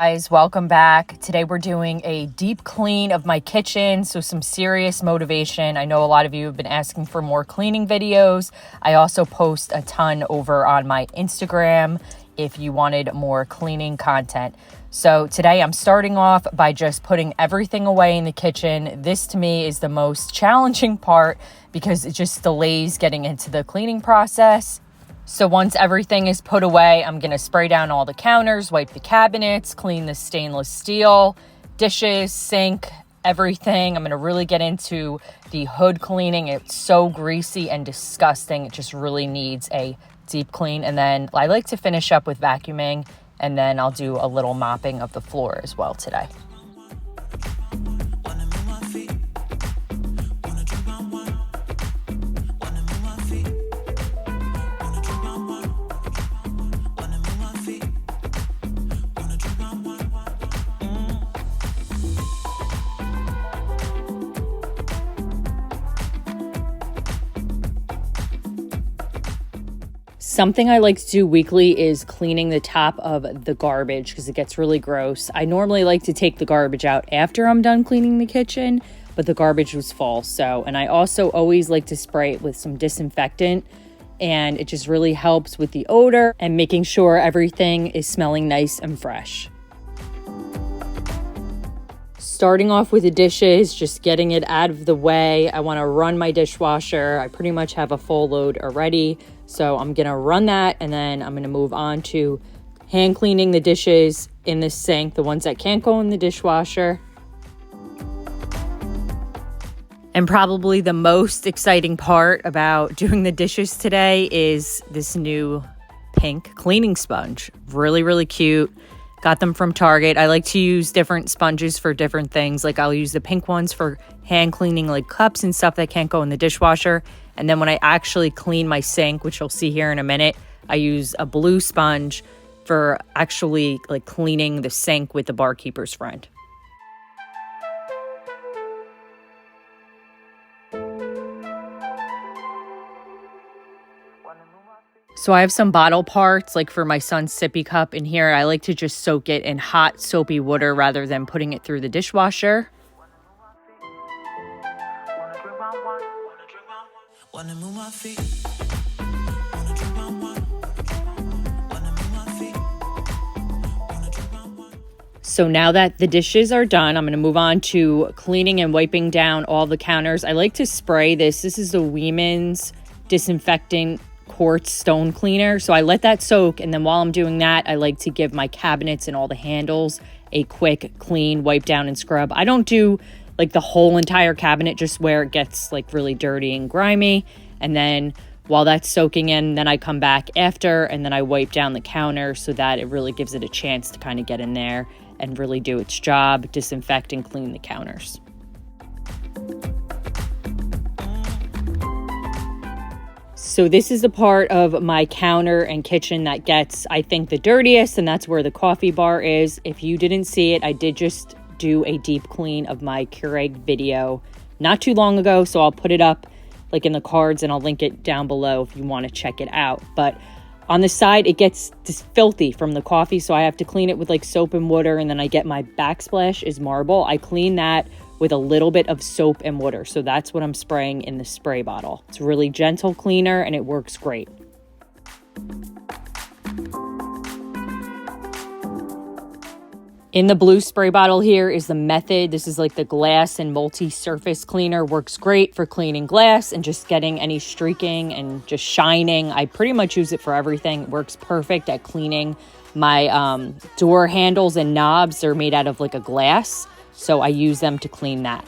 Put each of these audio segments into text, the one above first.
Guys, welcome back. Today we're doing a deep clean of my kitchen, so some serious motivation. I know a lot of you have been asking for more cleaning videos. I also post a ton over on my Instagram if you wanted more cleaning content. So today I'm starting off by just putting everything away in the kitchen. This to me is the most challenging part because it just delays getting into the cleaning process. So once everything is put away, I'm going to spray down all the counters, wipe the cabinets, clean the stainless steel, dishes, sink, everything. I'm going to really get into the hood cleaning. It's so greasy and disgusting. It just really needs a deep clean. And then I like to finish up with vacuuming, and then I'll do a little mopping of the floor as well today. Something I like to do weekly is cleaning the top of the garbage because it gets really gross. I normally like to take the garbage out after I'm done cleaning the kitchen, but the garbage was full. And I also always like to spray it with some disinfectant, and it just really helps with the odor and making sure everything is smelling nice and fresh. Starting off with the dishes, just getting it out of the way. I want to run my dishwasher. I pretty much have a full load already. So I'm going to run that, and then I'm going to move on to hand cleaning the dishes in the sink, the ones that can't go in the dishwasher. And probably the most exciting part about doing the dishes today is this new pink cleaning sponge. Really, really cute. Got them from Target. I like to use different sponges for different things. Like I'll use the pink ones for hand cleaning like cups and stuff that can't go in the dishwasher. And then when I actually clean my sink, which you'll see here in a minute, I use a blue sponge for actually like cleaning the sink with the barkeeper's friend. So I have some bottle parts, like for my son's sippy cup in here. I like to just soak it in hot soapy water rather than putting it through the dishwasher. So now that the dishes are done, I'm going to move on to cleaning and wiping down all the counters. I like to spray this. This is the Women's Disinfectant Quartz Stone Cleaner. So I let that soak, and then while I'm doing that, I like to give my cabinets and all the handles a quick clean, wipe down and scrub. I don't do like the whole entire cabinet, just where it gets like really dirty and grimy. And then while that's soaking in, then I come back after, and then I wipe down the counter so that it really gives it a chance to kind of get in there and really do its job, disinfect and clean the counters. So this is the part of my counter and kitchen that gets, I think, the dirtiest, and that's where the coffee bar is. If you didn't see it, I did just do a deep clean of my Keurig video not too long ago, so I'll put it up like in the cards, and I'll link it down below if you want to check it out. But on the side, it gets just filthy from the coffee, so I have to clean it with like soap and water, and then I get my backsplash is marble. I clean that with a little bit of soap and water. So that's what I'm spraying in the spray bottle. It's a really gentle cleaner, and it works great. In the blue spray bottle here is the Method. This is like the glass and multi-surface cleaner. Works great for cleaning glass and just getting any streaking and just shining. I pretty much use it for everything. It works perfect at cleaning my door handles and knobs. They're made out of like a glass, so I use them to clean that.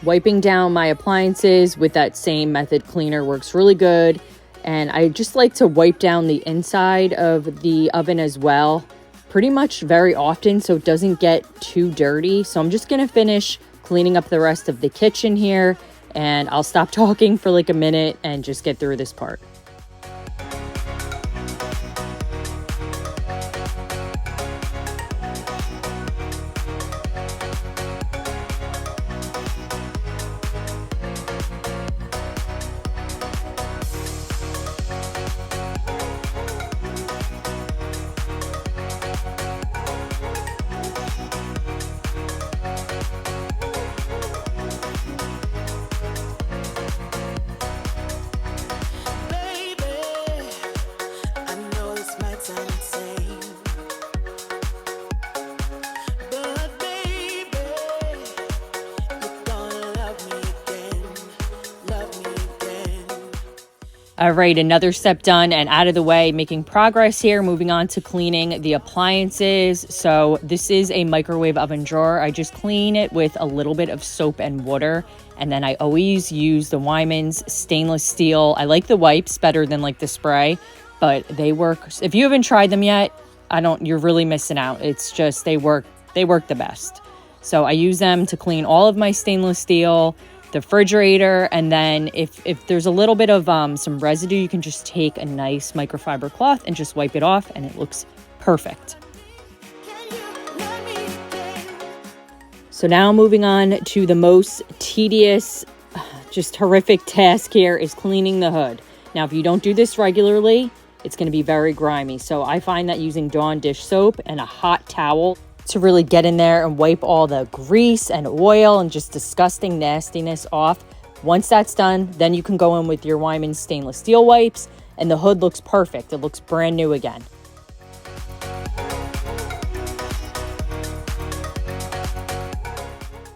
Wiping down my appliances with that same Method cleaner works really good. And I just like to wipe down the inside of the oven as well, pretty much very often, so it doesn't get too dirty. So I'm just going to finish cleaning up the rest of the kitchen here, and I'll stop talking for like a minute and just get through this part. All right, another step done and out of the way, making progress here. Moving on to cleaning the appliances. So this is a microwave oven drawer. I just clean it with a little bit of soap and water. And then I always use the Wyman's stainless steel. I like the wipes better than like the spray, but they work. If you haven't tried them yet, you're really missing out. It's just, they work the best. So I use them to clean all of my stainless steel, the refrigerator, and then if there's a little bit of some residue, you can just take a nice microfiber cloth and just wipe it off, and it looks perfect. So now moving on to the most tedious, just horrific task here is cleaning the hood. Now, if you don't do this regularly, it's going to be very grimy. So I find that using Dawn dish soap and a hot towel to really get in there and wipe all the grease and oil and just disgusting nastiness off. Once that's done, then you can go in with your Wyman's stainless steel wipes and the hood looks perfect. It looks brand new again.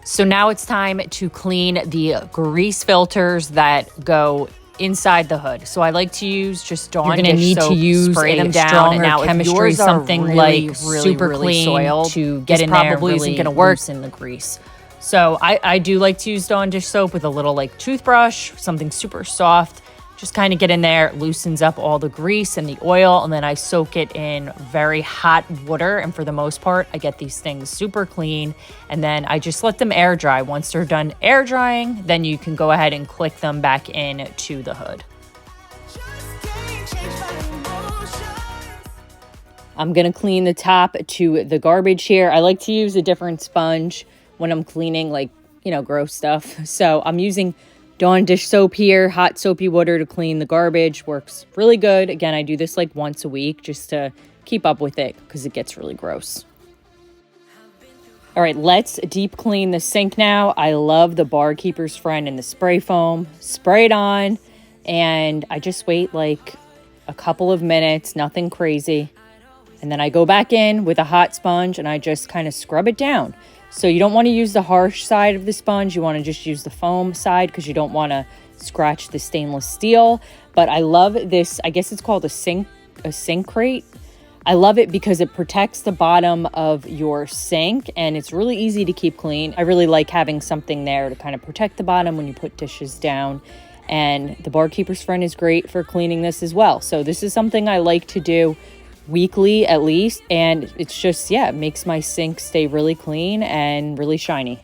So now it's time to clean the grease filters that go inside the hood. So I like to use just Dawn dish soap, spray them down. And now if yours are something like super clean soiled, to get in there probably isn't going to work in the grease. So I do like to use Dawn dish soap with a little like toothbrush, something super soft. Just kind of get in there, loosens up all the grease and the oil, and then I soak it in very hot water. And for the most part, I get these things super clean. And then I just let them air dry. Once they're done air drying, then you can go ahead and click them back in to the hood. I'm going to clean the top to the garbage here. I like to use a different sponge when I'm cleaning like, gross stuff. So I'm using Dawn dish soap here, hot soapy water to clean the garbage. Works really good. Again, I do this like once a week just to keep up with it because it gets really gross. All right, let's deep clean the sink now. I love the Barkeeper's Friend and the spray foam. Spray it on, and I just wait like a couple of minutes, nothing crazy. And then I go back in with a hot sponge and I just kind of scrub it down. So you don't want to use the harsh side of the sponge. You want to just use the foam side because you don't want to scratch the stainless steel. But I love this. I guess it's called a sink crate. I love it because it protects the bottom of your sink and it's really easy to keep clean. I really like having something there to kind of protect the bottom when you put dishes down. And the Barkeeper's Friend is great for cleaning this as well. So this is something I like to do weekly at least, and it's just, it makes my sink stay really clean and really shiny.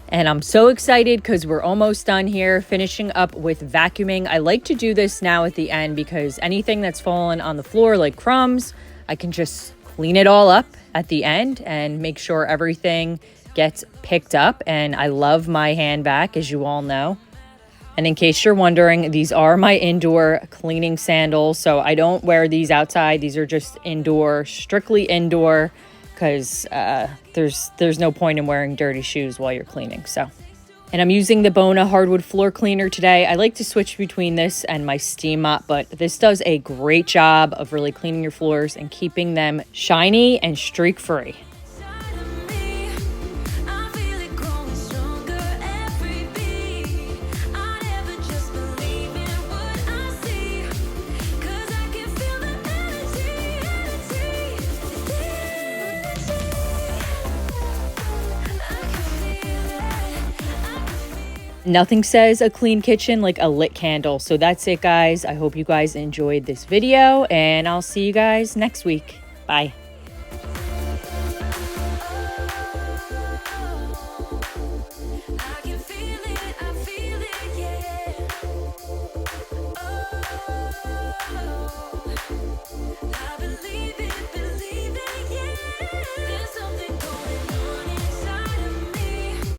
And I'm so excited because we're almost done here, finishing up with vacuuming. I like to do this now at the end because anything that's fallen on the floor like crumbs, I can just clean it all up at the end and make sure everything gets picked up. And I love my hand vac, as you all know. And in case you're wondering, these are my indoor cleaning sandals. So I don't wear these outside. These are just indoor, strictly indoor, because there's no point in wearing dirty shoes while you're cleaning. And I'm using the Bona hardwood floor cleaner today. I like to switch between this and my steam mop, but this does a great job of really cleaning your floors and keeping them shiny and streak free. Nothing says a clean kitchen like a lit candle. So that's it, guys. I hope you guys enjoyed this video, and I'll see you guys next week. Bye.